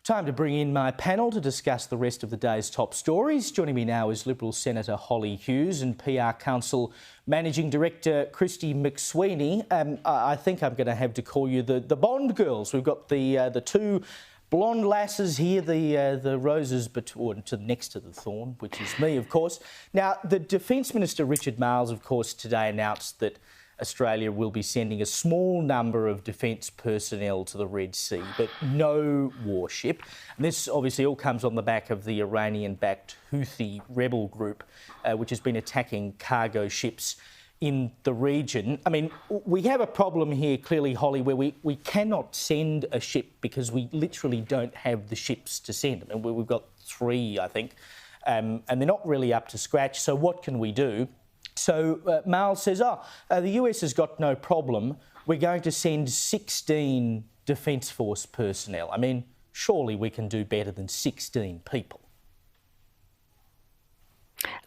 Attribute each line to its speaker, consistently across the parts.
Speaker 1: Time to bring in my panel to discuss the rest of the day's top stories. Joining me now is Liberal Senator Hollie Hughes and PR Council Managing Director Christy McSweeney. I think I'm going to have to call you the Bond girls. We've got the two blonde lasses here, the roses next to the thorn, which is me, of course. Now, the Defence Minister Richard Marles, of course, today announced that Australia will be sending a small number of defence personnel to the Red Sea, but no warship. And this obviously all comes on the back of the Iranian-backed Houthi rebel group, which has been attacking cargo ships in the region. I mean, we have a problem here, clearly, Hollie, where we cannot send a ship because we literally don't have the ships to send. I mean, we've got 3, I think, and they're not really up to scratch. So what can we do? So Miles says, the US has got no problem. We're going to send 16 Defence Force personnel. I mean, surely we can do better than 16 people.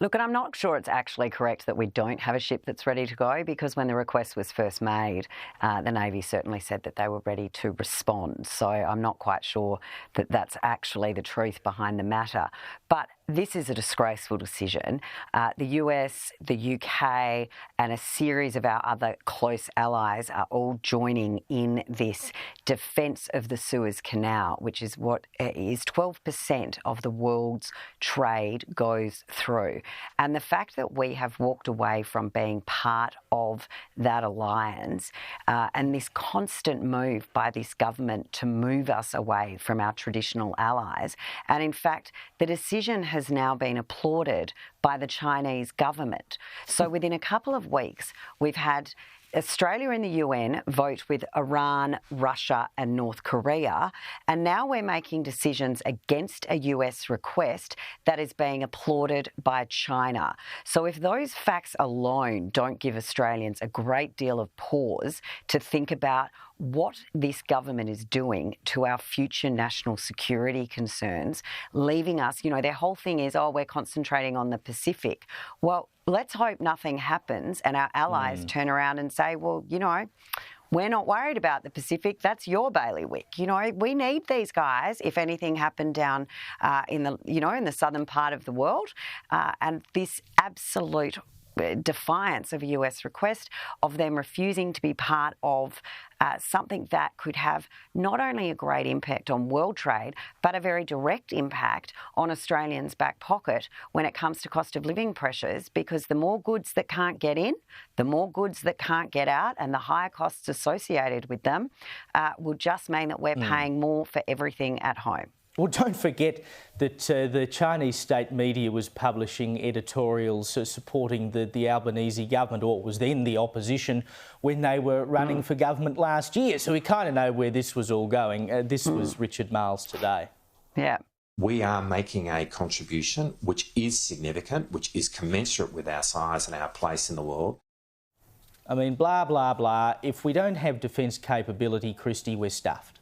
Speaker 2: Look, and I'm not sure it's actually correct that we don't have a ship that's ready to go, because when the request was first made, the Navy certainly said that they were ready to respond. So I'm not quite sure that that's actually the truth behind the matter. But this is a disgraceful decision. The US, the UK and a series of our other close allies are all joining in this defence of the Suez Canal, which is what is 12% of the world's trade goes through. And the fact that we have walked away from being part of that alliance and this constant move by this government to move us away from our traditional allies, and in fact the decision has now been applauded by the Chinese government. So within a couple of weeks, we've had Australia and the UN vote with Iran, Russia and North Korea, and now we're making decisions against a US request that is being applauded by China. So if those facts alone don't give Australians a great deal of pause to think about what this government is doing to our future national security concerns, leaving us, their whole thing is, we're concentrating on the Pacific. Well, let's hope nothing happens and our allies turn around and say, well, we're not worried about the Pacific. That's your bailiwick. We need these guys if anything happened down in the southern part of the world. And this absolute defiance of a US request, of them refusing to be part of something that could have not only a great impact on world trade, but a very direct impact on Australians' back pocket when it comes to cost of living pressures, because the more goods that can't get in, the more goods that can't get out, and the higher costs associated with them will just mean that we're paying more for everything at home.
Speaker 1: Well, don't forget that the Chinese state media was publishing editorials supporting the Albanese government, or it was then the opposition, when they were running for government last year. So we kind of know where this was all going. This was Richard Marles today.
Speaker 2: Yeah.
Speaker 3: We are making a contribution which is significant, which is commensurate with our size and our place in the world.
Speaker 1: I mean, blah, blah, blah. If we don't have defence capability, Christy, we're stuffed.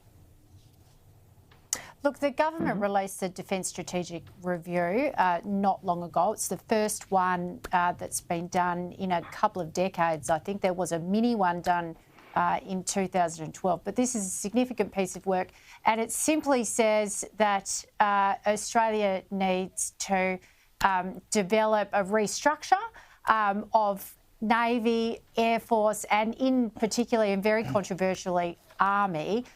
Speaker 4: Look, the government released a Defence Strategic Review not long ago. It's the first one that's been done in a couple of decades. I think there was a mini one done in 2012. But this is a significant piece of work, and it simply says that Australia needs to develop a restructure of Navy, Air Force, and in particular, and very controversially, Army.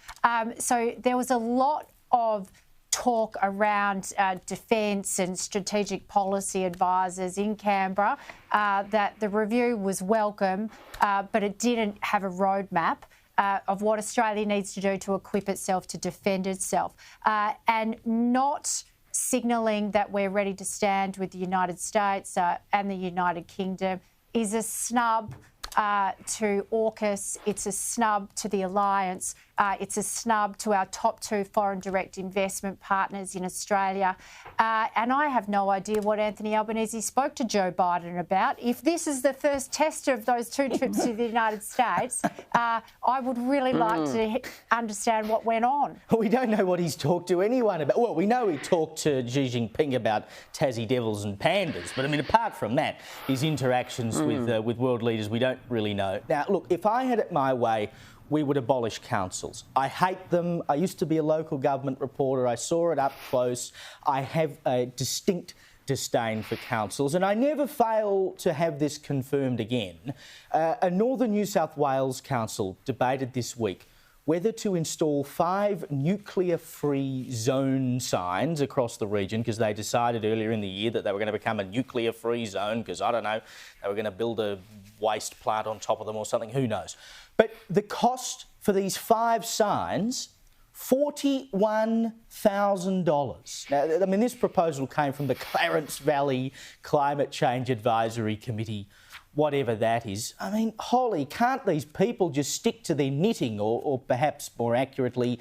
Speaker 4: So there was a lot of talk around defence and strategic policy advisors in Canberra that the review was welcome, but it didn't have a roadmap of what Australia needs to do to equip itself to defend itself, and not signalling that we're ready to stand with the United States and the United Kingdom is a snub to AUKUS, it's a snub to the alliance, it's a snub to our top 2 foreign direct investment partners in Australia. And I have no idea what Anthony Albanese spoke to Joe Biden about. If this is the first test of those 2 trips to the United States, I would really like to understand what went on.
Speaker 1: We don't know what he's talked to anyone about. Well, we know he talked to Xi Jinping about Tassie Devils and pandas, but I mean, apart from that, his interactions with world leaders, we don't really know. Now, look, if I had it my way, we would abolish councils. I hate them. I used to be a local government reporter. I saw it up close. I have a distinct disdain for councils, and I never fail to have this confirmed again. A Northern New South Wales council debated this week whether to install 5 nuclear-free zone signs across the region, because they decided earlier in the year that they were going to become a nuclear-free zone because, I don't know, they were going to build a waste plant on top of them or something, who knows. But the cost for these 5 signs, $41,000. Now, I mean, this proposal came from the Clarence Valley Climate Change Advisory Committee, whatever that is. I mean, Hollie, can't these people just stick to their knitting or perhaps more accurately,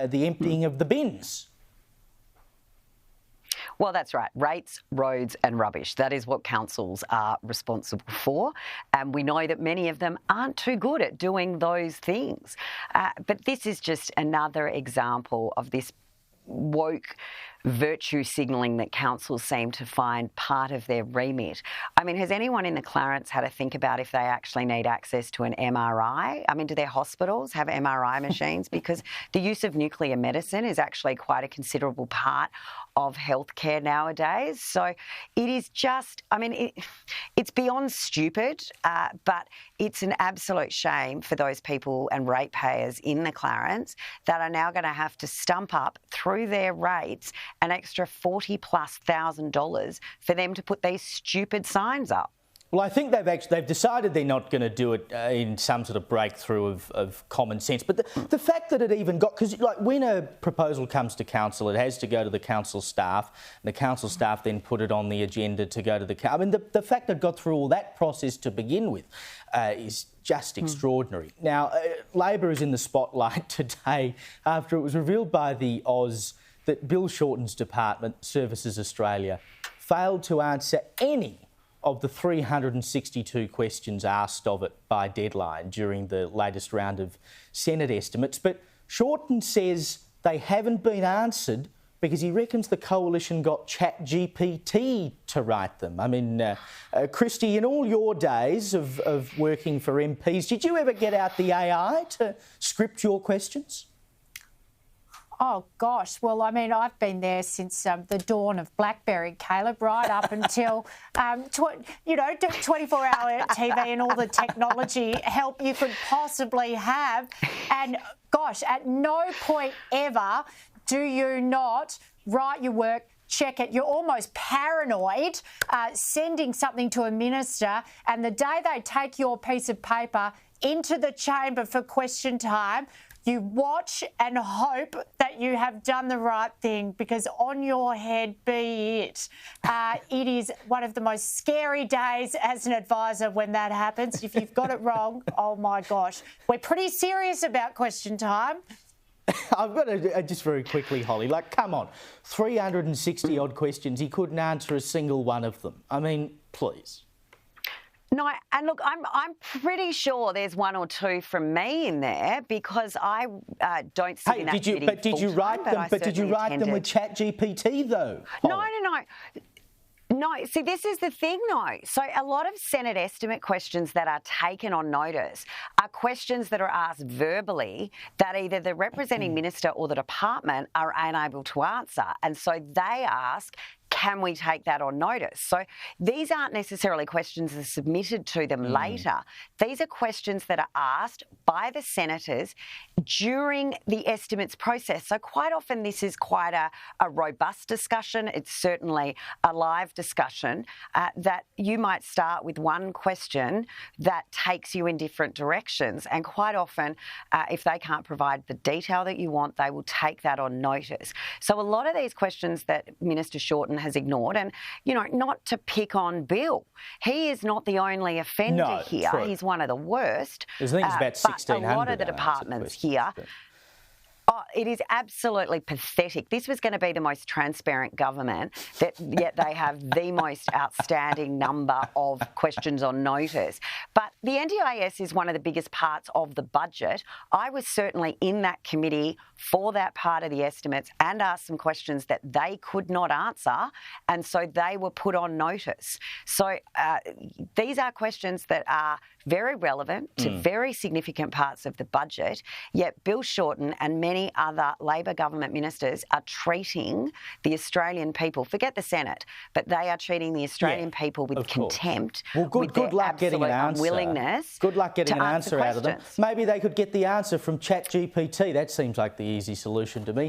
Speaker 1: the emptying of the bins?
Speaker 2: Well, that's right. Rates, roads and rubbish. That is what councils are responsible for. And we know that many of them aren't too good at doing those things. But this is just another example of this woke virtue signalling that councils seem to find part of their remit. I mean, has anyone in the Clarence had a think about if they actually need access to an MRI? I mean, do their hospitals have MRI machines? Because the use of nuclear medicine is actually quite a considerable part of healthcare nowadays. So it is just, I mean, it's beyond stupid, but it's an absolute shame for those people and ratepayers in the Clarence that are now going to have to stump up through their rates an extra $40,000+ for them to put these stupid signs up.
Speaker 1: Well, I think they've decided they're not going to do it in some sort of breakthrough of common sense. But the fact that it even got... Because like when a proposal comes to council, it has to go to the council staff. And the council staff then put it on the agenda to go to the... I mean, the fact that it got through all that process to begin with is just extraordinary. Now, Labor is in the spotlight today after it was revealed by the Oz that Bill Shorten's department, Services Australia, failed to answer any of the 362 questions asked of it by deadline during the latest round of Senate estimates. But Shorten says they haven't been answered because he reckons the coalition got ChatGPT to write them. I mean, Christy, in all your days of working for MPs, did you ever get out the AI to script your questions?
Speaker 4: Oh, gosh. Well, I mean, I've been there since the dawn of BlackBerry, Caleb, right up until, 24-hour TV and all the technology help you could possibly have. And, gosh, at no point ever do you not write your work, check it. You're almost paranoid sending something to a minister, and the day they take your piece of paper into the chamber for question time, you watch and hope that you have done the right thing, because on your head be it. It is one of the most scary days as an advisor when that happens. If you've got it wrong, oh my gosh. We're pretty serious about question time.
Speaker 1: I've got to, just very quickly, Hollie, like, come on, 360 odd questions, he couldn't answer a single one of them. I mean, please.
Speaker 2: No, and look, I'm pretty sure there's 1 or 2 from me in there, because I don't sit in that committee.
Speaker 1: But did you write them? But did you write them with ChatGPT though?
Speaker 2: No. No, see, this is the thing, though. So a lot of Senate estimate questions that are taken on notice are questions that are asked verbally that either the representing minister or the department are unable to answer. And so they ask, can we take that on notice? So these aren't necessarily questions that are submitted to them later. These are questions that are asked by the senators during the estimates process. So quite often this is quite a robust discussion. It's certainly a live discussion that you might start with one question that takes you in different directions. And quite often, if they can't provide the detail that you want, they will take that on notice. So a lot of these questions that Minister Shorten has ignored, and, not to pick on Bill, he is not the only offender here.
Speaker 1: True.
Speaker 2: He's one of the worst.
Speaker 1: I think it's about 1,600.
Speaker 2: But a lot of the departments here... Oh, it is absolutely pathetic. This was going to be the most transparent government, yet they have the most outstanding number of questions on notice. But the NDIS is one of the biggest parts of the budget. I was certainly in that committee for that part of the estimates and asked some questions that they could not answer, and so they were put on notice. So these are questions that are very relevant to very significant parts of the budget, yet Bill Shorten and many other Labor government ministers are treating the Australian people, forget the Senate, but they are treating the Australian people with contempt.
Speaker 1: Well, good luck getting an answer.
Speaker 2: Unwillingness.
Speaker 1: Good luck getting an answer out of them.
Speaker 2: questions.
Speaker 1: Maybe they could get the answer from ChatGPT. That seems like the easy solution to me.